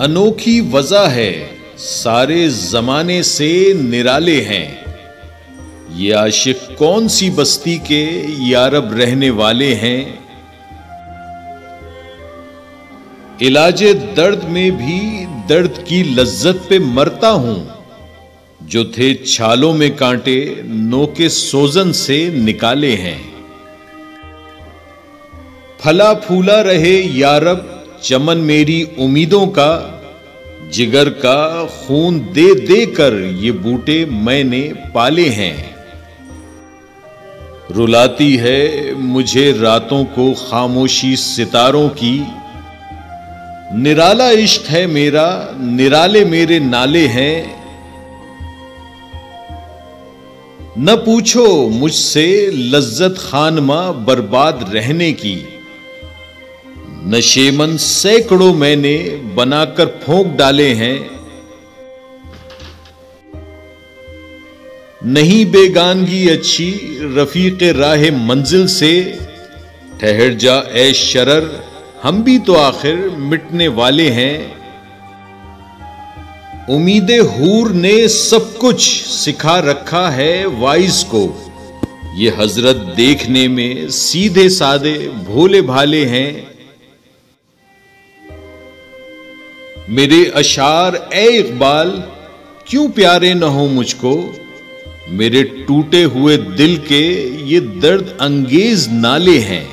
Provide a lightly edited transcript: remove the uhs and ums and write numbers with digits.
अनोखी वजह है, सारे जमाने से निराले हैं। ये आशिक कौन सी बस्ती के यारब रहने वाले हैं। इलाजे दर्द में भी दर्द की लज्जत पे मरता हूं। जो थे छालों में कांटे नोके सोजन से निकाले हैं। फला फूला रहे यारब चमन मेरी उम्मीदों का, जिगर का खून दे दे कर ये बूटे मैंने पाले हैं। रुलाती है मुझे रातों को खामोशी सितारों की, निराला इश्क है मेरा, निराले मेरे नाले हैं। न पूछो मुझसे लज्जत खानमा बर्बाद रहने की, नशेमन सैकड़ों मैंने बनाकर फोंक डाले हैं। नहीं बेगानगी अच्छी रफीक राह मंजिल से, ठहर जा ए शरर हम भी तो आखिर मिटने वाले हैं। उम्मीदे हूर ने सब कुछ सिखा रखा है वाइस को, ये हजरत देखने में सीधे सादे भोले भाले हैं। मेरे अशार ए इकबाल क्यों प्यारे न हो मुझको, मेरे टूटे हुए दिल के ये दर्द अंगेज नाले हैं।